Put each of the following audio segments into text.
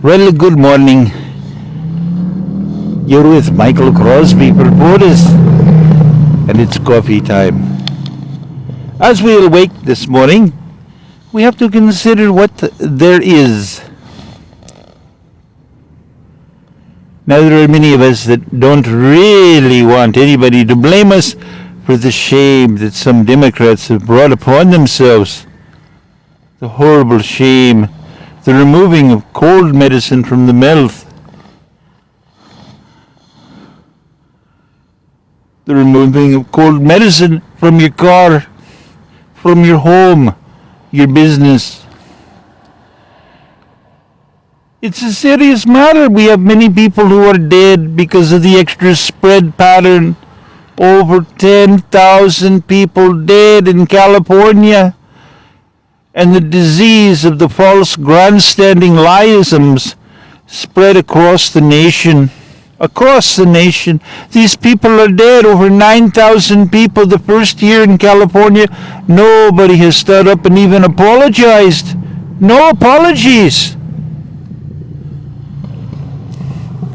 Well, good morning. You're with Michael Crosby for Potus, and it's coffee time. As we awake this morning, we have to consider what there is. Now, there are many of us that don't really want anybody to blame us for the shame that some Democrats have brought upon themselves. The horrible shame, the removing of cold medicine from the mouth, the removing of cold medicine from your car, from your home, your business. It's a serious matter. We have many people who are dead because of the extra spread pattern. Over 10,000 people dead in California. And the disease of the false grandstanding liisms spread across the nation. Across the nation. These people are dead. Over 9,000 people the first year in California. Nobody has stood up and even apologized. No apologies.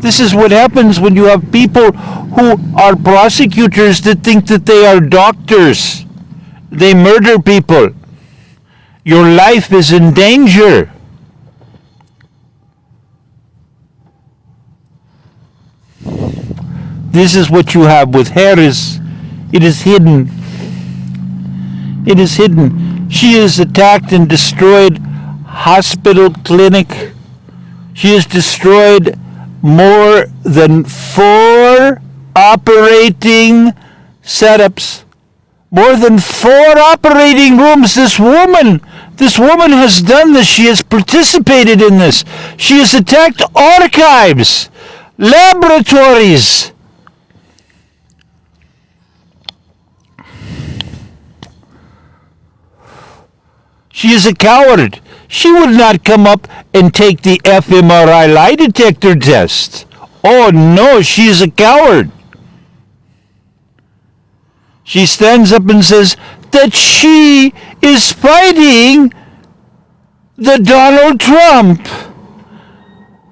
This is what happens when you have people who are prosecutors that think that they are doctors. They murder people. Your life is in danger. This is what you have with Harris. It is hidden. It is hidden. She has attacked and destroyed hospital clinic. She has destroyed more than 4 operating setups. More than 4 operating rooms. This woman has done this. She has participated in this. She has attacked archives, laboratories. She is a coward. She would not come up and take the fMRI lie detector test. Oh no, she is a coward. She stands up and says that she is fighting the Donald Trump.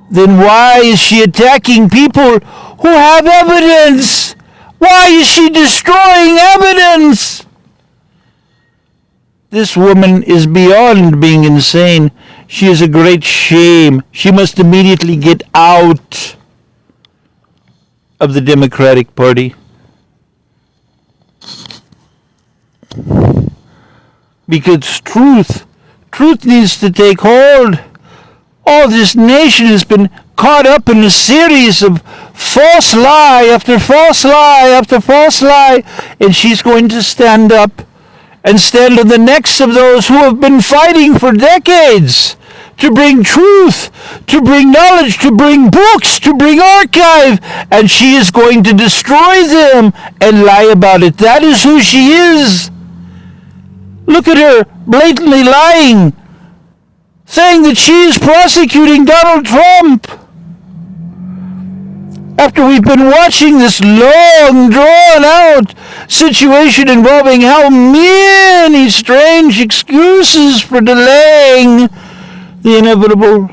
Then why is she attacking people who have evidence? Why is she destroying evidence? This woman is beyond being insane. She is a great shame. She must immediately get out of the Democratic Party. Because truth needs to take hold. Oh, this nation has been caught up in a series of false lie after false lie after false lie, and she's going to stand up and stand on the necks of those who have been fighting for decades to bring truth, to bring knowledge, to bring books, to bring archive, and she is going to destroy them and lie about it. That is who she is. Look at her blatantly lying, saying that she is prosecuting Donald Trump. After we've been watching this long, drawn-out situation involving how many strange excuses for delaying the inevitable.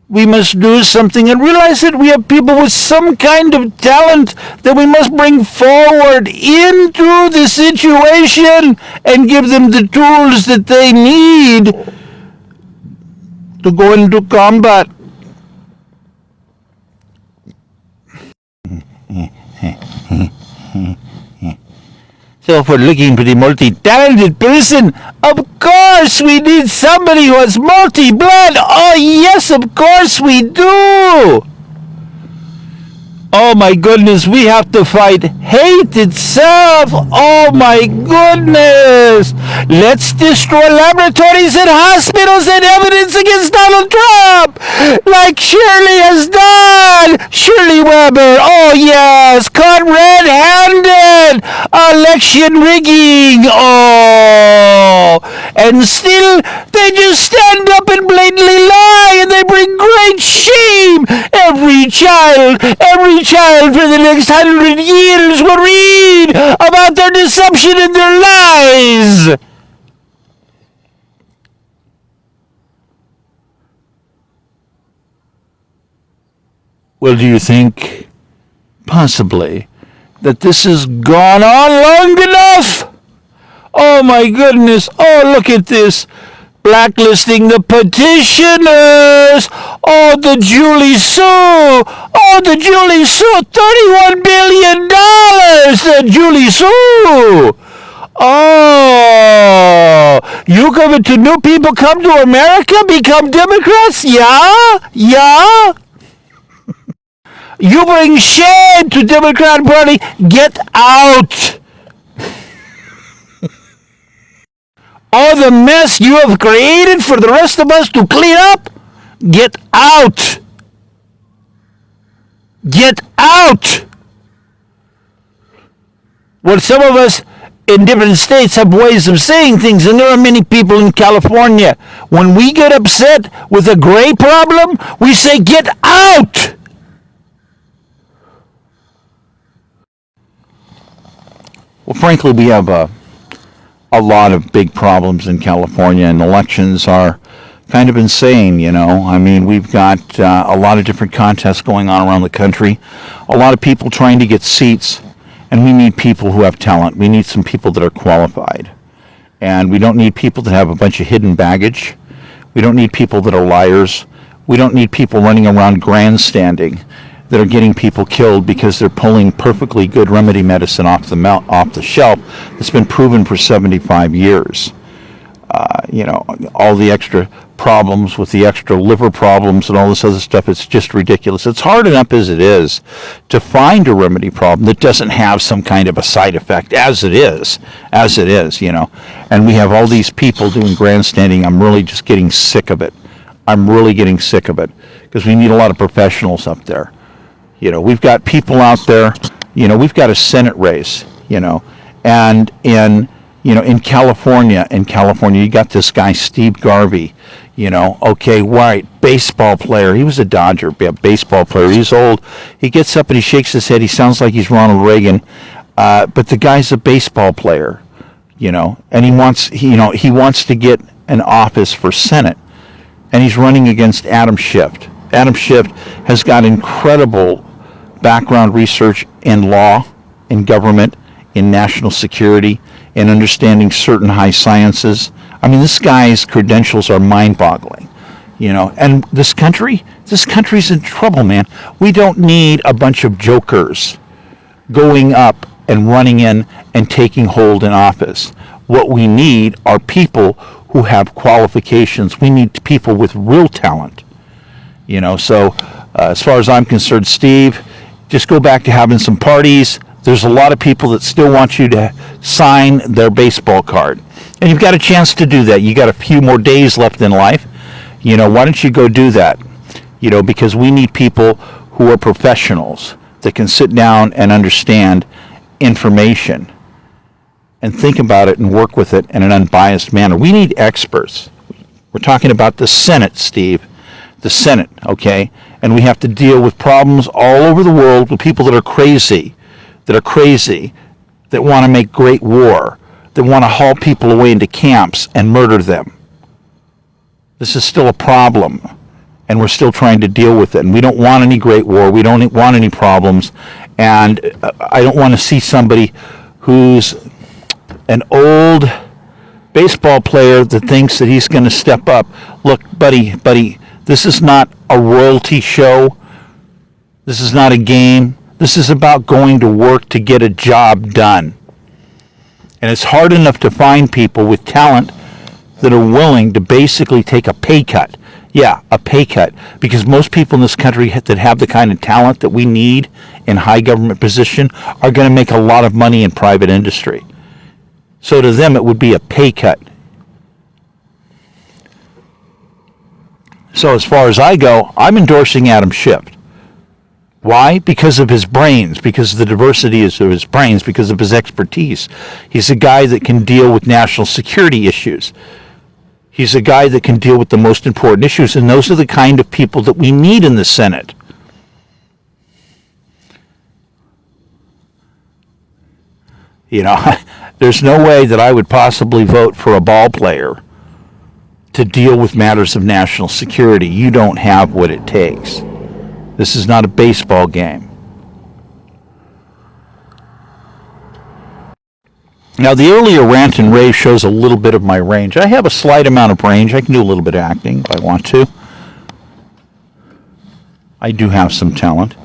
We must do something and realize that we have people with some kind of talent that we must bring forward into the situation and give them the tools that they need to go into combat. So if we're looking for the multi-talented person, of course we need somebody who has multi-blood. Oh yes, of course we do. Oh my goodness, we have to fight hate itself. Oh my goodness. Let's destroy laboratories and hospitals and evidence against Donald Trump, like Shirley has done. Shirley Weber, oh yes, caught red-handed. Election rigging, oh. And still, they just stand up and blatantly lie, and they bring great shame. Every child for the next 100 years will read about their deception and their lies. Well, do you think, possibly, that this has gone on long enough? Oh my goodness, oh look at this. Blacklisting the petitioners. Oh, the Julie Sue. Oh, the Julie Sue. $31 billion. The Julie Sue. Oh, you coming to new people come to America, become Democrats? Yeah? Yeah? You bring shame to Democrat Party. Get out. All the mess you have created for the rest of us to clean up, get out. Get out. Well, some of us in different states have ways of saying things, and there are many people in California. When we get upset with a gray problem, we say, get out. Well, frankly, we have a lot of big problems in California, and elections are kind of insane, you know. I mean, we've got a lot of different contests going on around the country, a lot of people trying to get seats, and we need people who have talent. We need some people that are qualified, and we don't need people that have a bunch of hidden baggage. We don't need people that are liars. We don't need people running around grandstanding that are getting people killed because they're pulling perfectly good remedy medicine off the shelf that's been proven for 75 years. You know, all the extra problems with the extra liver problems and all this other stuff, it's just ridiculous. It's hard enough as it is to find a remedy problem that doesn't have some kind of a side effect, as it is, you know. And we have all these people doing grandstanding. I'm really just getting sick of it. I'm really getting sick of it because we need a lot of professionals up there. You know, we've got people out there, you know, we've got a Senate race, you know, and in California, you got this guy, Steve Garvey, you know, okay, right, baseball player. He was a Dodger, baseball player. He's old. He gets up and he shakes his head. He sounds like he's Ronald Reagan, but the guy's a baseball player, you know, and he wants to get an office for Senate, and he's running against Adam Schiff. Adam Schiff has got incredible background research in law, in government, in national security, in understanding certain high sciences. I mean, this guy's credentials are mind-boggling, you know. And this country's in trouble, man. We don't need a bunch of jokers going up and running in and taking hold in office. What we need are people who have qualifications. We need people with real talent, you know. So as far as I'm concerned, Steve, just go back to having some parties. There's a lot of people that still want you to sign their baseball card. And you've got a chance to do that. You got a few more days left in life. You know, why don't you go do that? You know, because we need people who are professionals that can sit down and understand information and think about it and work with it in an unbiased manner. We need experts. We're talking about the Senate, Steve. The Senate, okay? And we have to deal with problems all over the world with people that are crazy, that want to make great war, that want to haul people away into camps and murder them. This is still a problem, and we're still trying to deal with it. And we don't want any great war. We don't want any problems. And I don't want to see somebody who's an old baseball player that thinks that he's going to step up. Look, buddy, this is not a royalty show. This is not a game. This is about going to work to get a job done. And it's hard enough to find people with talent that are willing to basically take a pay cut. Yeah, a pay cut. Because most people in this country that have the kind of talent that we need in high government position are going to make a lot of money in private industry. So to them, it would be a pay cut. So as far as I go, I'm endorsing Adam Schiff. Why? Because of his brains, because of the diversity of his brains, because of his expertise. He's a guy that can deal with national security issues. He's a guy that can deal with the most important issues, and those are the kind of people that we need in the Senate. You know, there's no way that I would possibly vote for a ball player to deal with matters of national security. You don't have what it takes. This is not a baseball game. Now, the earlier rant and rave shows a little bit of my range. I have a slight amount of range. I can do a little bit of acting if I want to. I do have some talent.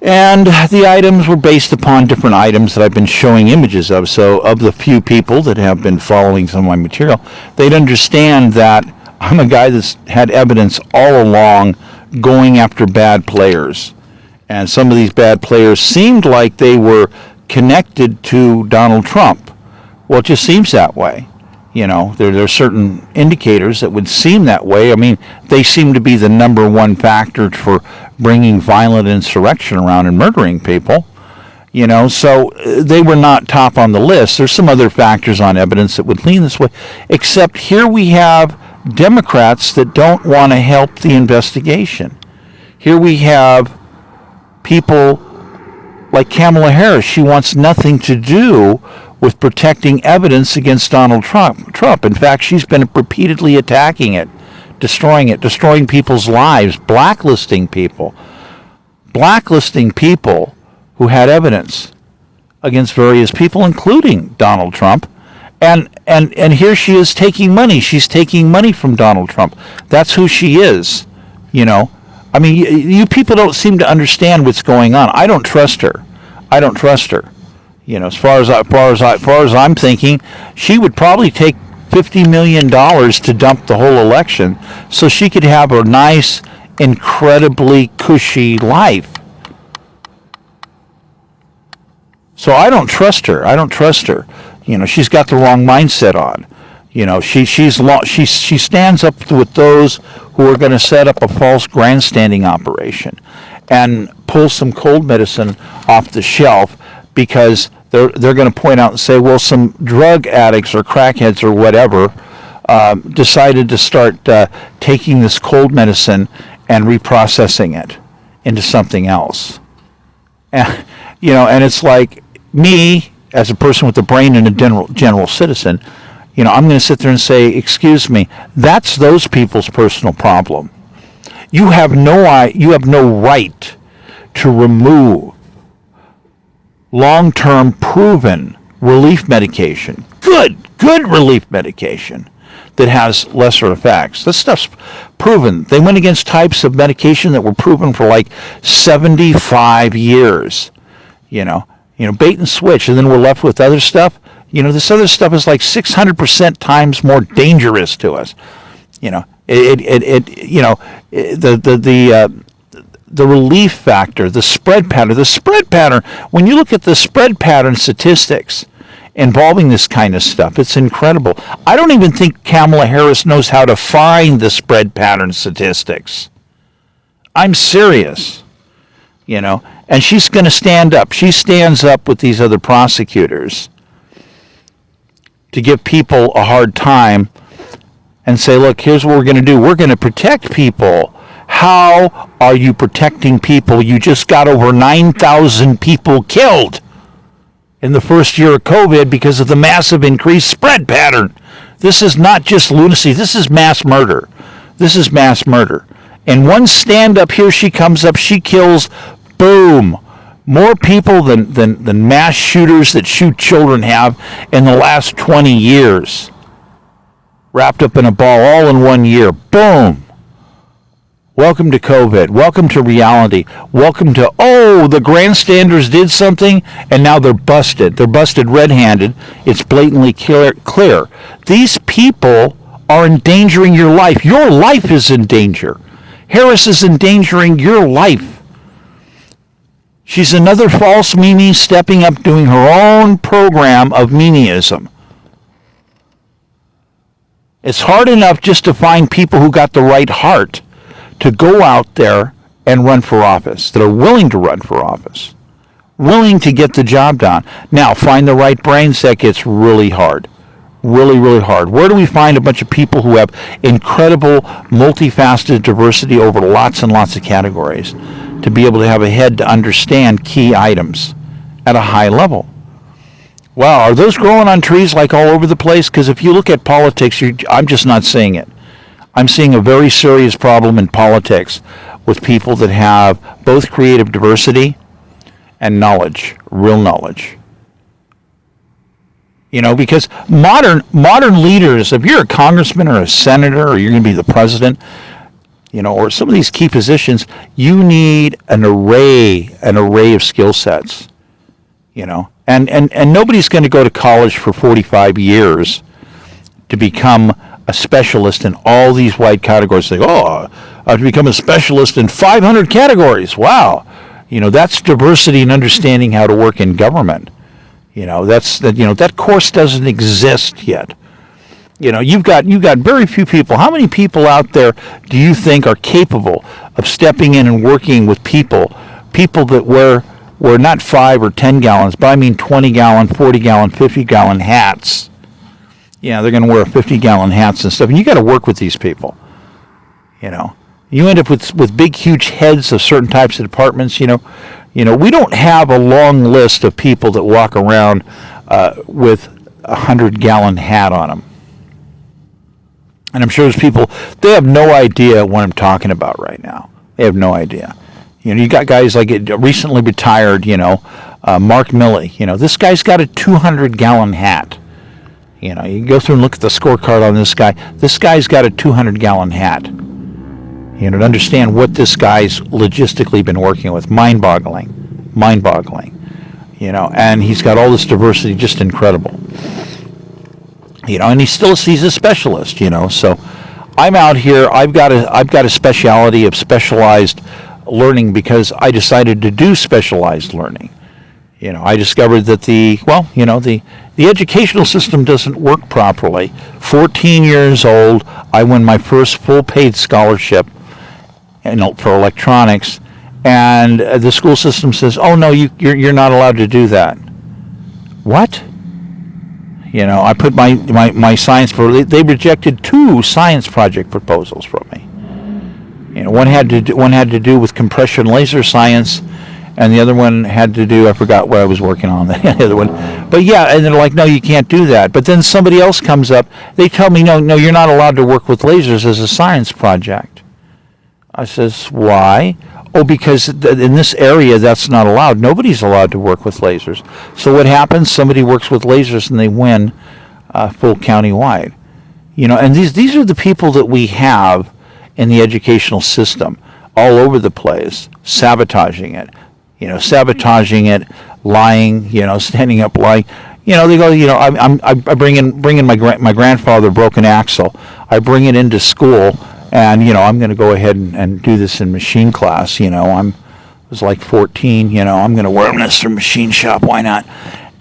And the items were based upon different items that I've been showing images of. So of the few people that have been following some of my material, they'd understand that I'm a guy that's had evidence all along going after bad players. And some of these bad players seemed like they were connected to Donald Trump. Well, it just seems that way. You know, there are certain indicators that would seem that way. I mean, they seem to be the number one factor for bringing violent insurrection around and murdering people. You know, so they were not top on the list. There's some other factors on evidence that would lean this way. Except here we have Democrats that don't want to help the investigation. Here we have people like Kamala Harris. She wants nothing to do with protecting evidence against Donald Trump. In fact, she's been repeatedly attacking it, destroying people's lives, blacklisting people who had evidence against various people, including Donald Trump. And here she is taking money. She's taking money from Donald Trump. That's who she is, you know. I mean, you people don't seem to understand what's going on. I don't trust her. You know, as far as I'm thinking, she would probably take $50 million to dump the whole election so she could have a nice, incredibly cushy life. So I don't trust her. You know, she's got the wrong mindset on. You know, she stands up with those who are going to set up a false grandstanding operation and pull some cold medicine off the shelf because they're going to point out and say, well, some drug addicts or crackheads or whatever decided to start taking this cold medicine and reprocessing it into something else. And, you know, and it's like me, as a person with a brain and a general citizen, you know, I'm going to sit there and say, excuse me, that's those people's personal problem. You have no right to remove long-term proven relief medication, good relief medication that has lesser effects. This stuff's proven. They went against types of medication that were proven for like 75 years, you know, bait and switch, and then we're left with other stuff. You know, this other stuff is like 600% times more dangerous to us. You know, the relief factor, the spread pattern, when you look at the spread pattern statistics involving this kind of stuff, it's incredible. I don't even think Kamala Harris knows how to find the spread pattern statistics. I'm serious, you know, and she's going to stand up. She stands up with these other prosecutors to give people a hard time and say, look, here's what we're going to do. We're going to protect people. How are you protecting people? You just got over 9,000 people killed in the first year of COVID because of the massive increased spread pattern. This is not just lunacy. This is mass murder. And one stand-up, here she comes up, she kills, boom. More people than mass shooters that shoot children have in the last 20 years. Wrapped up in a ball all in 1 year. Boom. Welcome to COVID. Welcome to reality. Welcome to, the grandstanders did something and now they're busted. They're busted red-handed. It's blatantly clear. These people are endangering your life. Your life is in danger. Harris is endangering your life. She's another false Mimi stepping up, doing her own program of Mimiism. It's hard enough just to find people who got the right heart to go out there and run for office, that are willing to run for office, willing to get the job done. Now, find the right brain set gets really hard. Really, really hard. Where do we find a bunch of people who have incredible, multifaceted diversity over lots and lots of categories to be able to have a head to understand key items at a high level? Wow, are those growing on trees like all over the place? Because if you look at politics, I'm just not seeing it. I'm seeing a very serious problem in politics with people that have both creative diversity and knowledge, real knowledge. Because modern leaders, if you're a congressman or a senator or you're going to be the president, or some of these key positions, you need an array of skill sets, and nobody's going to go to college for 45 years to become a specialist in all these wide categories. Say, I have to become a specialist in 500 categories. Wow. That's diversity and understanding how to work in government. That course doesn't exist yet. You've got very few people. How many people out there do you think are capable of stepping in and working with people that were not 5 or 10 gallons, but I mean 20-gallon, 40-gallon, 50-gallon hats? They're going to wear 50-gallon hats and stuff, and you got to work with these people. You end up with big, huge heads of certain types of departments. We don't have a long list of people that walk around with a 100-gallon hat on them. And I'm sure there's people, they have no idea what I'm talking about right now. They have no idea. You got guys like recently retired, Mark Milley. This guy's got a 200-gallon hat. You can go through and look at the scorecard on this guy. This guy's got a 200-gallon hat. To understand what this guy's logistically been working with, mind-boggling. And he's got all this diversity, just incredible. And he's a specialist. So I'm out here. I've got a specialty of specialized learning because I decided to do specialized learning. I discovered that the educational system doesn't work properly. 14 years old, I won my first full-paid scholarship for electronics, and the school system says, "Oh no, you're not allowed to do that." What? I put my science they rejected 2 science project proposals from me. One had to do with compression laser science, and the other one had to do, I forgot what I was working on, the other one. But yeah, and they're like, no, you can't do that. But then somebody else comes up, they tell me, no, you're not allowed to work with lasers as a science project. I says, why? Oh, because in this area, that's not allowed. Nobody's allowed to work with lasers. So what happens? Somebody works with lasers and they win full county-wide. And these are the people that we have in the educational system all over the place, sabotaging it. Lying, standing up lying. They go, I bring in my grandfather broken axle. I bring it into school, and I'm going to go ahead and do this in machine class. I was like 14. I'm going to learn this from machine shop. Why not?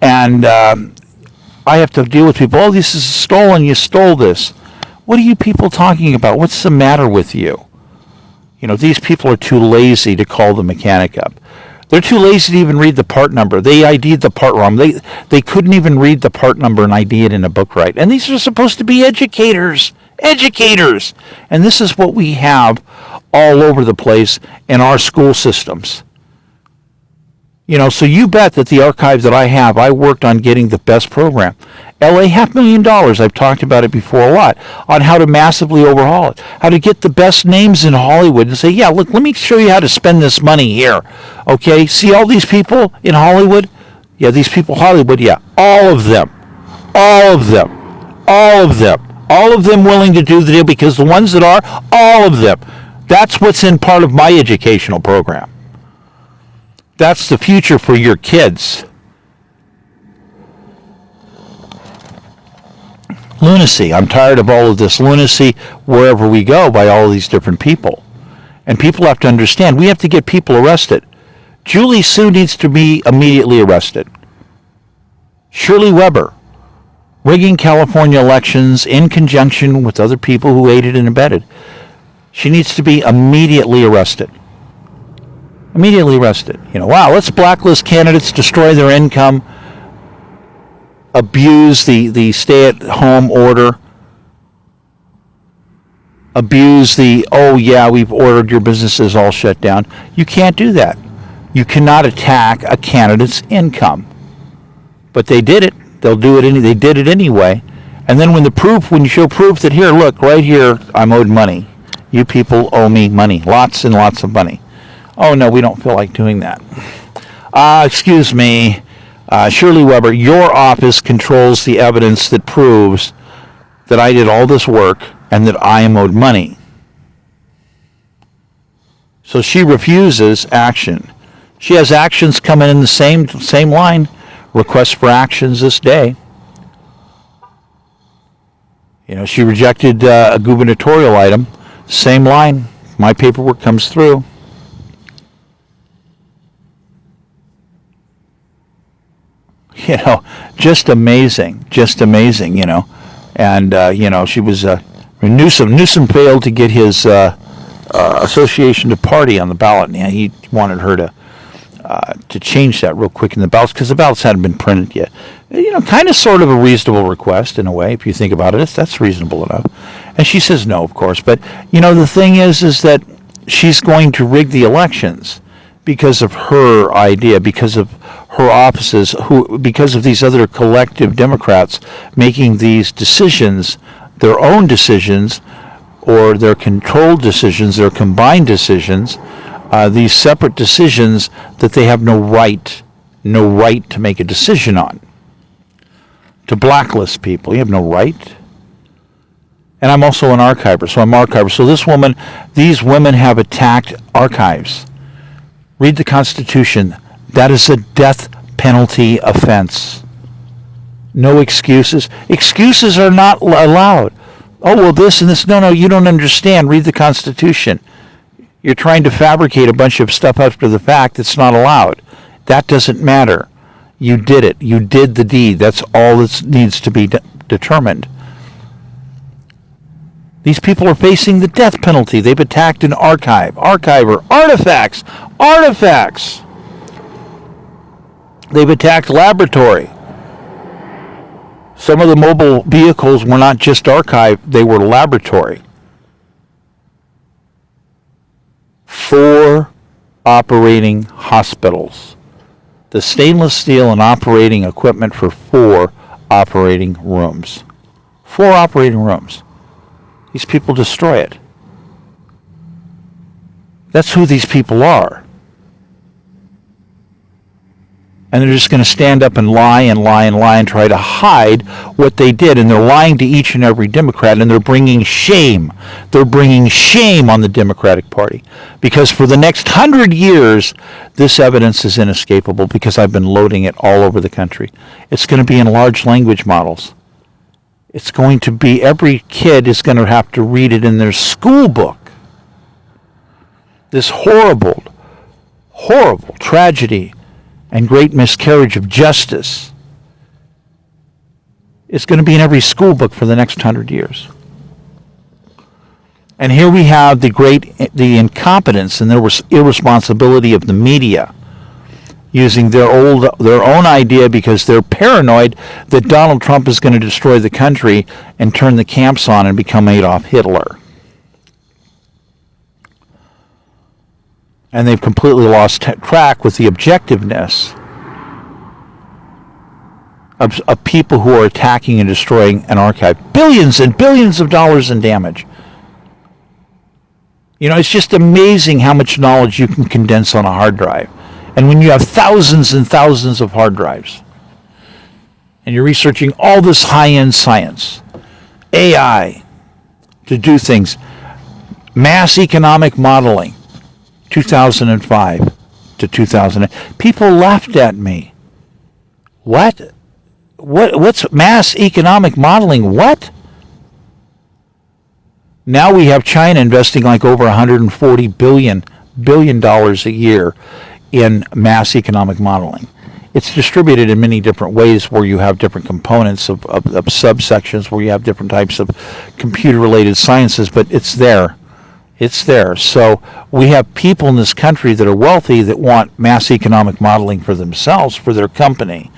And I have to deal with people. Oh, this is stolen. You stole this. What are you people talking about? What's the matter with you? These people are too lazy to call the mechanic up. They're too lazy to even read the part number. They ID'd the part wrong. They couldn't even read the part number and ID it in a book right. And these are supposed to be educators. And this is what we have all over the place in our school systems. So you bet that the archive that I have, I worked on getting the best program. LA, $500,000. I've talked about it before a lot, on how to massively overhaul it, how to get the best names in Hollywood and say, yeah, look, let me show you how to spend this money here. Okay, see all these people in Hollywood? Yeah, these people in Hollywood, yeah, all of them willing to do the deal, because the ones that are, all of them. That's what's in part of my educational program. That's the future for your kids. Lunacy. I'm tired of all of this lunacy wherever we go by all these different people. And people have to understand, we have to get people arrested. Julie Sue needs to be immediately arrested. Shirley Weber, rigging California elections in conjunction with other people who aided and abetted. She needs to be immediately arrested. Immediately arrested. Wow, let's blacklist candidates, destroy their income, abuse the stay-at-home order, abuse we've ordered your businesses all shut down. You can't do that. You cannot attack a candidate's income. But they did it. They'll do it. They did it anyway. And then when you show proof that, here, look, right here, I'm owed money. You people owe me money, lots and lots of money. Oh, no, we don't feel like doing that. Excuse me, Shirley Weber, your office controls the evidence that proves that I did all this work and that I am owed money. So she refuses action. She has actions coming in the same line. Requests for actions this day. She rejected a gubernatorial item. Same line. My paperwork comes through. Just amazing. And, she was, Newsom failed to get his association to party on the ballot. And he wanted her to change that real quick in the ballots because the ballots hadn't been printed yet. Kind of sort of a reasonable request in a way, if you think about it. That's reasonable enough. And she says no, of course. But, the thing is that she's going to rig the elections because of her idea, because of her offices, because of these other collective Democrats making these decisions, their own decisions, or their controlled decisions, their combined decisions, these separate decisions that they have no right to make a decision on. To blacklist people, you have no right. And I'm also an archiver, so I'm archiver. So these women have attacked archives. Read the Constitution. That is a death penalty offense. No excuses. Excuses are not allowed. Oh, well, this and this. No, you don't understand. Read the Constitution. You're trying to fabricate a bunch of stuff after the fact that's not allowed. That doesn't matter. You did it. You did the deed. That's all that needs to be determined. These people are facing the death penalty. They've attacked an archiver, artifacts. They've attacked laboratory. Some of the mobile vehicles were not just archive, they were laboratory. 4 operating hospitals. The stainless steel and operating equipment for 4 operating rooms. 4 operating rooms. These people destroy it. That's who these people are. And they're just going to stand up and lie and try to hide what they did. And they're lying to each and every Democrat, and they're bringing shame. They're bringing shame on the Democratic Party. Because for the next 100 years, this evidence is inescapable because I've been loading it all over the country. It's going to be in large language models. It's going to be, every kid is going to have to read it in their school book. This horrible tragedy and great miscarriage of justice is going to be in every school book for the next 100 years. And here we have the incompetence and the irresponsibility of the media using their own idea because they're paranoid that Donald Trump is going to destroy the country and turn the camps on and become Adolf Hitler. And they've completely lost track with the objectiveness of people who are attacking and destroying an archive. Billions and billions of dollars in damage. It's just amazing how much knowledge you can condense on a hard drive. And when you have thousands and thousands of hard drives, and you're researching all this high-end science, AI, to do things, mass economic modeling, 2005 to 2000. People laughed at me. What's mass economic modeling? What? Now we have China investing like over $140 billion a year in mass economic modeling. It's distributed in many different ways where you have different components of subsections, where you have different types of computer-related sciences, but it's there. It's there. So we have people in this country that are wealthy that want mass economic modeling for themselves, for their company,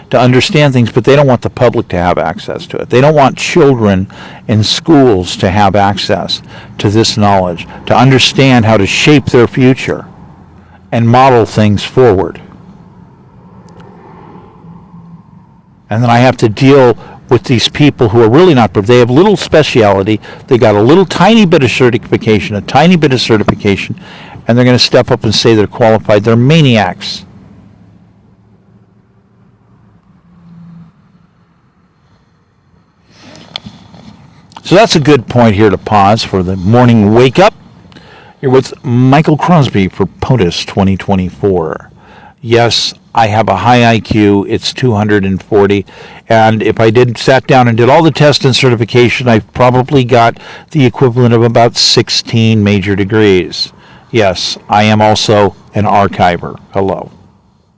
to understand things, but they don't want the public to have access to it. They don't want children in schools to have access to this knowledge, to understand how to shape their future and model things forward. And then I have to deal with these people who are really not, but they have little speciality. They got a little tiny bit of certification, and they're going to step up and say they're qualified. They're maniacs. So that's a good point here to pause for the morning wake up. Here with Michael Crosby for Potus 2024. Yes, I have a high IQ. It's 240. And if I sat down and did all the tests and certification, I've probably got the equivalent of about 16 major degrees. Yes, I am also an archiver. Hello.